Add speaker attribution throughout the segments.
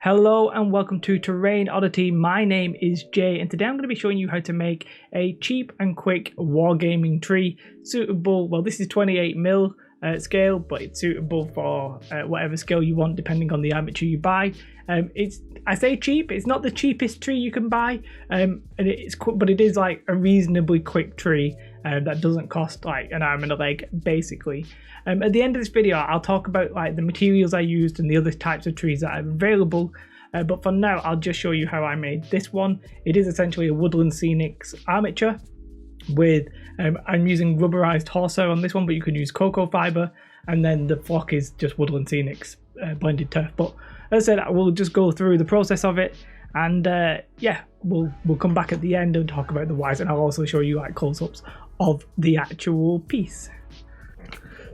Speaker 1: Hello and welcome to Terrain Oddity. My name is Jay and today I'm going to be showing you how to make a cheap and quick wargaming tree suitable. Well, this is 28mm scale, but it's suitable for whatever scale you want depending on the armature you buy. I say cheap, it's not the cheapest tree you can buy, but it is like a reasonably quick tree that doesn't cost like an arm and a leg basically. At the end of this video I'll talk about like the materials I used and the other types of trees that are available, but for now I'll just show you how I made this one. It is essentially a Woodland Scenics armature with I'm using rubberized horsehair on this one, but you can use cocoa fiber, and then the flock is just Woodland Scenics blended turf. But as I said, we'll just go through the process of it, and yeah, we'll come back at the end and talk about the whys, and I'll also show you like close-ups of the actual piece.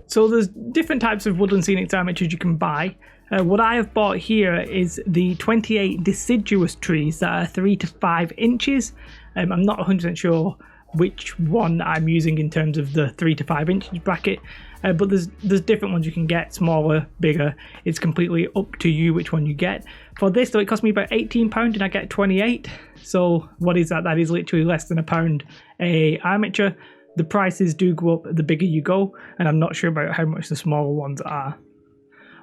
Speaker 1: So there's different types of Woodland Scenics armatures you can buy. What I have bought here is the 28 deciduous trees that are 3 to 5 inches. I'm not 100% sure which one I'm using in terms of the 3 to 5 inches bracket, but there's different ones you can get, smaller, bigger. It's completely up to you which one you get. For this though, it cost me about £18 and I get 28. So what is that? That is literally less than £1 a armature. The prices do go up the bigger you go, and I'm not sure about how much the smaller ones are.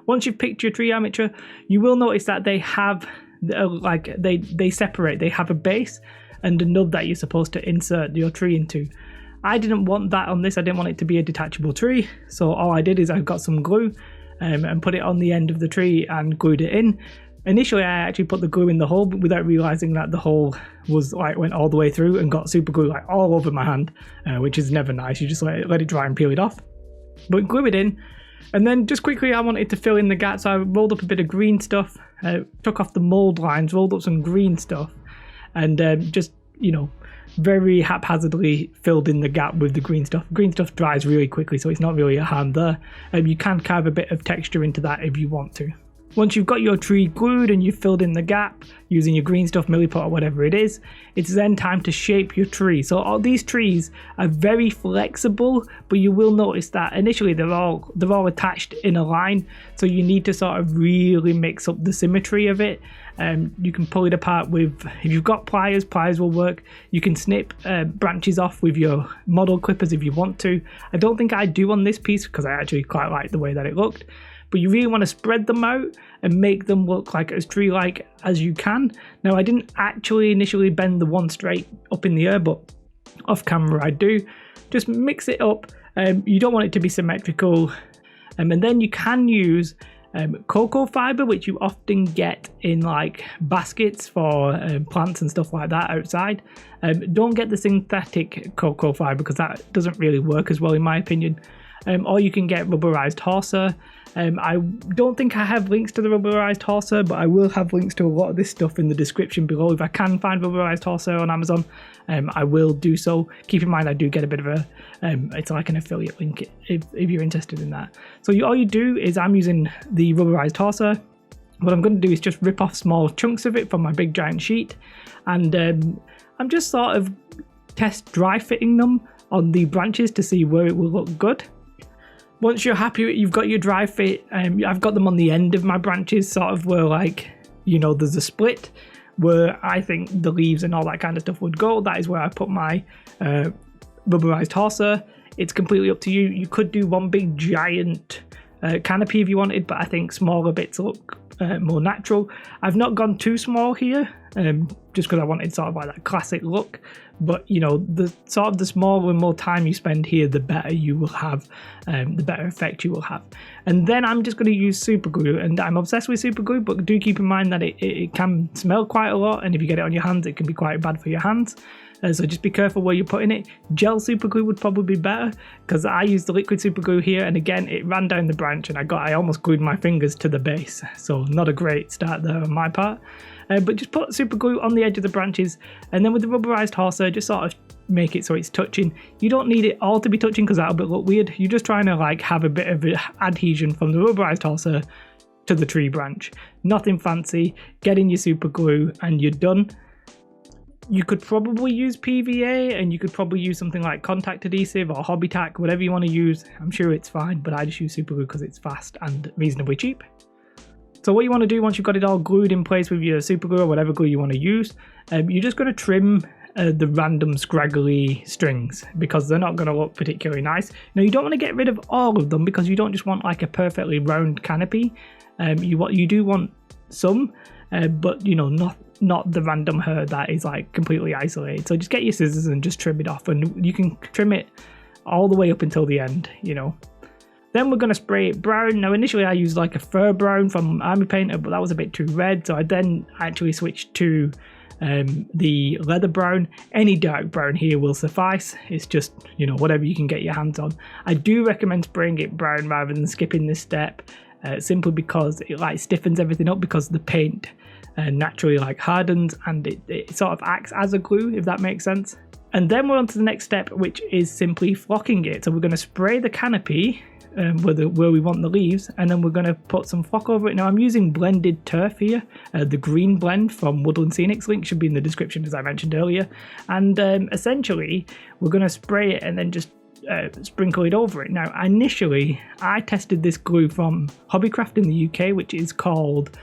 Speaker 1: Once you've picked your tree armature, you will notice that they have they separate. They have a base and a nub that you're supposed to insert your tree into. I didn't want that on this. I didn't want it to be a detachable tree, so all I did is I got some glue and put it on the end of the tree and glued it in. Initially I actually put the glue in the hole, but without realizing that the hole was like went all the way through and got super glue like all over my hand, which is never nice. You just let it dry and peel it off, but glue it in. And then just quickly I wanted to fill in the gap, so I rolled up a bit of green stuff, took off the mold lines, rolled up some green stuff, and just, you know, very haphazardly filled in the gap with the green stuff. Green stuff dries really quickly, so it's not really a harm there. You can carve a bit of texture into that if you want to. Once you've got your tree glued and you've filled in the gap using your green stuff, milliput or whatever it is, it's then time to shape your tree. So all these trees are very flexible, but you will notice that initially they're all attached in a line, so you need to sort of really mix up the symmetry of it. You can pull it apart with, if you've got pliers will work. You can snip branches off with your model clippers if you want to. I don't think I do on this piece because I actually quite like the way that it looked. But you really want to spread them out and make them look like as tree-like as you can. Now, I didn't actually initially bend the one straight up in the air, but off camera I do. Just mix it up. You don't want it to be symmetrical. And then you can use cocoa fiber, which you often get in like baskets for plants and stuff like that outside. Don't get the synthetic cocoa fiber because that doesn't really work as well in my opinion. Or you can get rubberized horsehair. I don't think I have links to the rubberized horsehair, but I will have links to a lot of this stuff in the description below. If I can find rubberized horsehair on Amazon, I will do so. Keep in mind I do get a bit of a, it's like an affiliate link if you're interested in that. So all you do is, I'm using the rubberized horsehair. What I'm going to do is just rip off small chunks of it from my big giant sheet, and I'm just sort of test dry fitting them on the branches to see where it will look good. Once you're happy you've got your dry fit, I've got them on the end of my branches, sort of where, like, you know, there's a split where I think the leaves and all that kind of stuff would go. That is where I put my rubberized horsehair. It's completely up to you. You could do one big giant canopy if you wanted, but I think smaller bits look more natural. I've not gone too small here, just because I wanted sort of like that classic look. But you know, the smaller and more time you spend here, the better you will have, the better effect you will have. And then I'm just going to use super glue, and I'm obsessed with super glue, but do keep in mind that it can smell quite a lot, and if you get it on your hands, it can be quite bad for your hands. So just be careful where you're putting it. Gel super glue would probably be better, because I used the liquid super glue here, and again it ran down the branch, and I almost glued my fingers to the base. So not a great start there on my part. But just put super glue on the edge of the branches, and then with the rubberized horsehair, just sort of make it so it's touching. You don't need it all to be touching because that'll look weird. You're just trying to like have a bit of adhesion from the rubberized horsehair to the tree branch. Nothing fancy. Get in your super glue and you're done. You could probably use PVA, and you could probably use something like contact adhesive or hobby tack, whatever you want to use. I'm sure it's fine, but I just use super glue because it's fast and reasonably cheap. So what you want to do once you've got it all glued in place with your super glue or whatever glue you want to use, you're just going to trim the random scraggly strings because they're not going to look particularly nice. Now you don't want to get rid of all of them because you don't just want like a perfectly round canopy. You do want some, but you know, not the random hair that is like completely isolated. So just get your scissors and just trim it off, and you can trim it all the way up until the end, you know. Then we're going to spray it brown. Now initially I used like a fur brown from Army Painter, but that was a bit too red, so I then actually switched to the leather brown. Any dark brown here will suffice. It's just, you know, whatever you can get your hands on. I do recommend spraying it brown rather than skipping this step, simply because it like stiffens everything up, because the paint naturally like hardens and it sort of acts as a glue, if that makes sense. And then we're on to the next step, which is simply flocking it. So we're going to spray the canopy where we want the leaves, and then we're going to put some flock over it. Now I'm using blended turf here, the green blend from Woodland Scenics. Link should be in the description as I mentioned earlier. And essentially we're going to spray it and then just sprinkle it over it. Now initially I tested this glue from Hobbycraft in the UK, which is called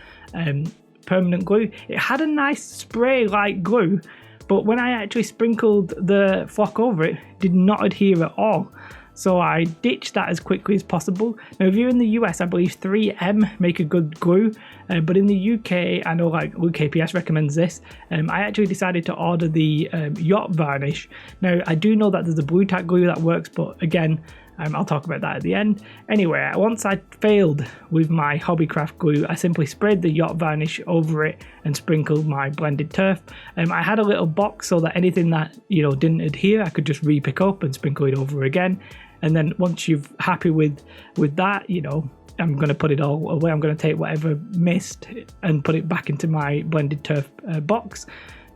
Speaker 1: permanent glue. It had a nice spray like glue, but when I actually sprinkled the flock over it, it did not adhere at all. So I ditched that as quickly as possible. Now if you're in the US, I believe 3M make a good glue, but in the UK, I know like Luke KPS recommends this. I actually decided to order the yacht varnish. Now I do know that there's a blue tack glue that works, but again, I'll talk about that at the end. Anyway, once I failed with my Hobbycraft glue, I simply sprayed the yacht varnish over it and sprinkled my blended turf. I had a little box so that anything that, you know, didn't adhere, I could just re-pick up and sprinkle it over again. And then once you're happy with that, you know, I'm going to put it all away. I'm going to take whatever missed and put it back into my blended turf box.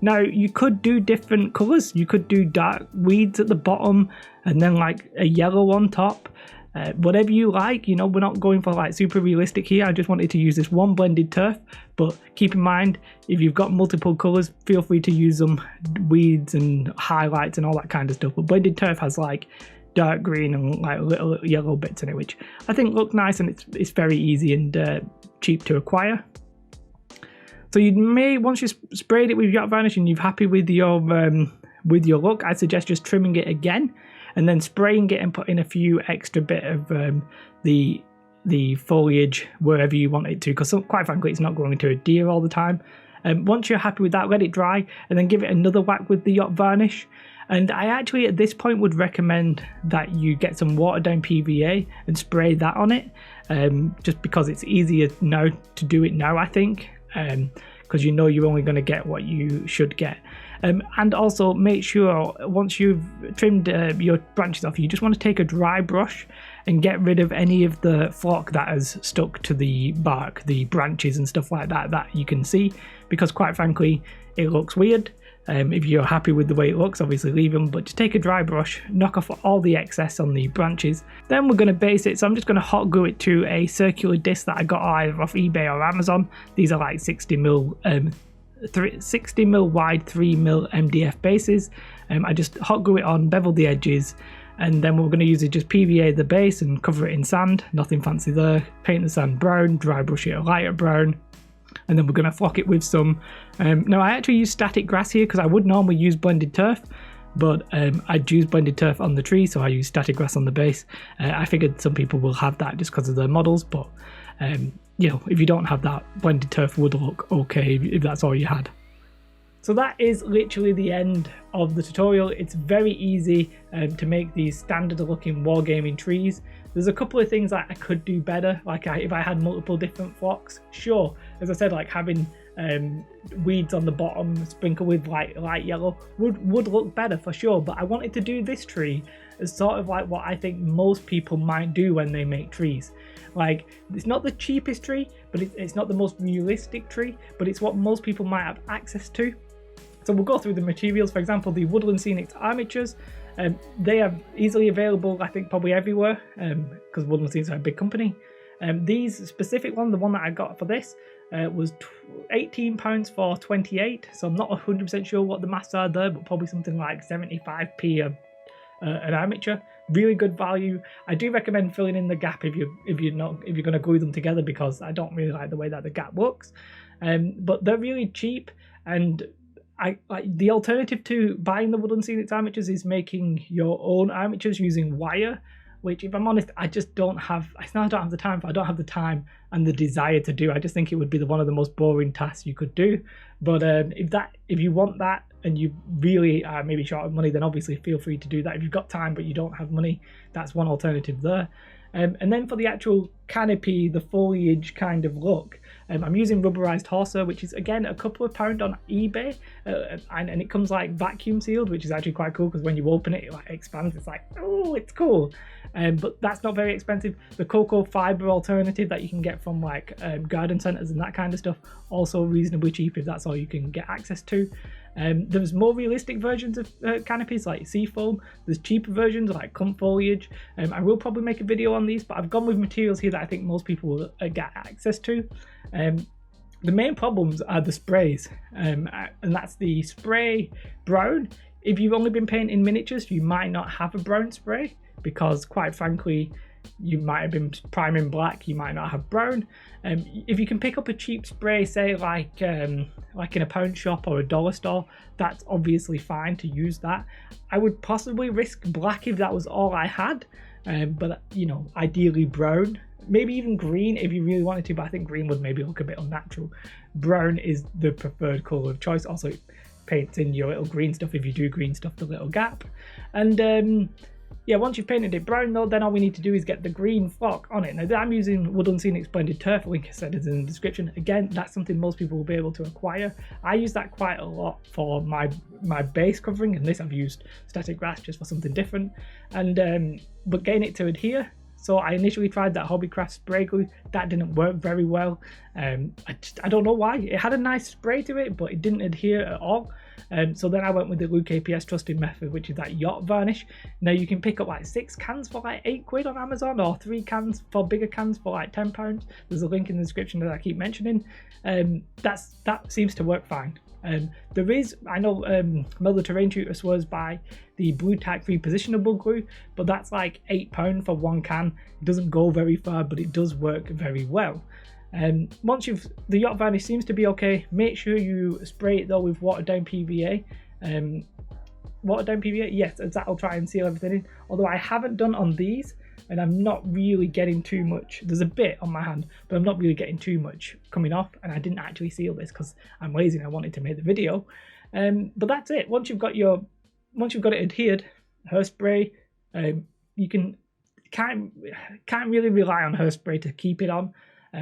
Speaker 1: Now you could do different colours. You could do dark weeds at the bottom and then like a yellow on top. Whatever you like, you know, we're not going for like super realistic here. I just wanted to use this one blended turf, but keep in mind, if you've got multiple colours, feel free to use them, weeds and highlights and all that kind of stuff. But blended turf has like dark green and like little yellow bits in it, which I think look nice, and it's very easy and cheap to acquire. So you may, once you've sprayed it with yacht varnish and you're happy with your look, I suggest just trimming it again and then spraying it and putting a few extra bit of the foliage wherever you want it to, because quite frankly it's not going to adhere all the time. Once you're happy with that, let it dry and then give it another whack with the yacht varnish. And I actually at this point would recommend that you get some watered down PVA and spray that on it, just because it's easier now to do it now, I think, because you know you're only going to get what you should get. And also make sure once you've trimmed your branches off, you just want to take a dry brush and get rid of any of the flock that has stuck to the bark, the branches and stuff like that you can see, because quite frankly it looks weird. If you're happy with the way it looks, obviously leave them, but just take a dry brush, knock off all the excess on the branches. Then we're going to base it, so I'm just going to hot glue it to a circular disc that I got either off eBay or Amazon. These are like 60mm wide 3mm MDF bases. I just hot glue it on, bevel the edges, and then we're going to use it just PVA the base and cover it in sand, nothing fancy there. Paint the sand brown, dry brush it a lighter brown, and then we're going to flock it with some, now I actually use static grass here because I would normally use blended turf, but I'd use blended turf on the tree, so I use static grass on the base. I figured some people will have that just because of their models, but you know, if you don't have that, blended turf would look okay if that's all you had. So that is literally the end of the tutorial. It's very easy to make these standard looking wargaming trees. There's a couple of things that I could do better, like if I had multiple different flocks, sure. As I said, like having weeds on the bottom sprinkled with light yellow would look better for sure, but I wanted to do this tree as sort of like what I think most people might do when they make trees. Like, it's not the cheapest tree, but it's not the most realistic tree, but it's what most people might have access to. So we'll go through the materials. For example, the Woodland Scenics armatures, they are easily available, I think, probably everywhere, because Woodland Scenics are a big company. These specific one, the one that I got for this, was £18 for 28, so I'm not 100% sure what the maths are there, but probably something like 75p an armature. really good value. I do recommend filling in the gap if you're going to glue them together, because I don't really like the way that the gap looks. But they're really cheap, and the alternative to buying the Woodland Scenics armatures is making your own armatures using wire, which, if I'm honest, I don't have the time for. I don't have the time and the desire to do. I just think it would be one of the most boring tasks you could do. But if you want that and you really are maybe short of money, then obviously feel free to do that. If you've got time but you don't have money, that's one alternative there. And then for the actual canopy, the foliage kind of look, I'm using rubberized horsehair, which is again a couple of pound on eBay, and it comes like vacuum sealed, which is actually quite cool, because when you open it, it like expands. It's like, oh, it's cool. But that's not very expensive. The cocoa fiber alternative that you can get from like garden centers and that kind of stuff, also reasonably cheap if that's all you can get access to. There's more realistic versions of canopies like seafoam. There's cheaper versions like clump foliage. I will probably make a video on these, but I've gone with materials here that I think most people will get access to. The main problems are the sprays, and that's the spray brown. If you've only been painting miniatures, you might not have a brown spray, because quite frankly, you might have been priming black, you might not have brown. If you can pick up a cheap spray, say like in a pound shop or a dollar store, that's obviously fine to use that. I would possibly risk black if that was all I had, but you know, ideally brown, maybe even green if you really wanted to, but I think green would maybe look a bit unnatural. Brown is the preferred colour of choice. Also, it paints in your little green stuff, if you do green stuff, the little gap. And yeah, once you've painted it brown though, then all we need to do is get the green flock on it. Now I'm using Woodland Scenics Blended Turf, link is in the description. Again, that's something most people will be able to acquire. I use that quite a lot for my base covering, and this I've used static grass just for something different. And but getting it to adhere, so I initially tried that Hobbycraft spray glue. That didn't work very well. I don't know why. It had a nice spray to it, but it didn't adhere at all. So then I went with the Luke APS trusted method, which is that yacht varnish. Now you can pick up like 6 cans for like £8 on Amazon, or 3 cans for bigger cans for like £10. There's a link in the description that I keep mentioning. That seems to work fine. There is, I know Mel the Terrain Tutor swears by the Blue Tack repositionable glue, but that's like £8 for 1 can. It doesn't go very far, but it does work very well. Once the yacht varnish seems to be okay, make sure you spray it though with watered down PVA. Watered down PVA, yes, that'll try and seal everything in. Although I haven't done on these, and I'm not really getting too much. There's a bit on my hand, but I'm not really getting too much coming off, and I didn't actually seal this because I'm lazy and I wanted to make the video. But that's it. Once you've got it adhered, hairspray, you can't really rely on hairspray to keep it on.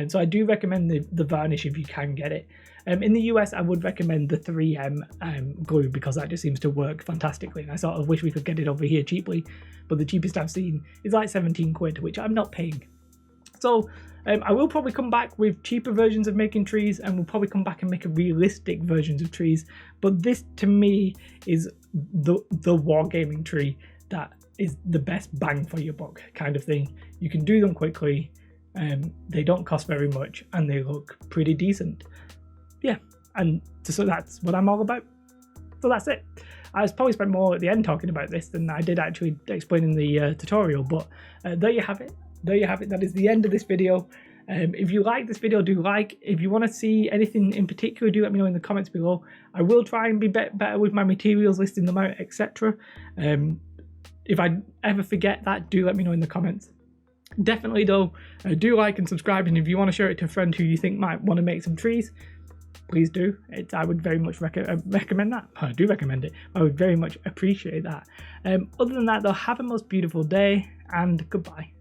Speaker 1: So I do recommend the varnish if you can get it. In the US, I would recommend the 3M glue, because that just seems to work fantastically. And I sort of wish we could get it over here cheaply, but the cheapest I've seen is like £17, which I'm not paying. So I will probably come back with cheaper versions of making trees, and we'll probably come back and make a realistic versions of trees. But this, to me, is the wargaming tree that is the best bang for your buck kind of thing. You can do them quickly. They don't cost very much, and they look pretty decent. Yeah, and so that's what I'm all about. So that's it. I probably spent more at the end talking about this than I did actually explaining the tutorial, but there you have it. There you have it. That is the end of this video. If you like this video, do like. If you want to see anything in particular, do let me know in the comments below. I will try and be better with my materials, listing them out, etc. If I ever forget that, do let me know in the comments. Definitely though, do like and subscribe, and if you want to share it to a friend who you think might want to make some trees, please do. I would very much recommend that. I do recommend it. I would very much appreciate that. Other than that though, have a most beautiful day, and goodbye.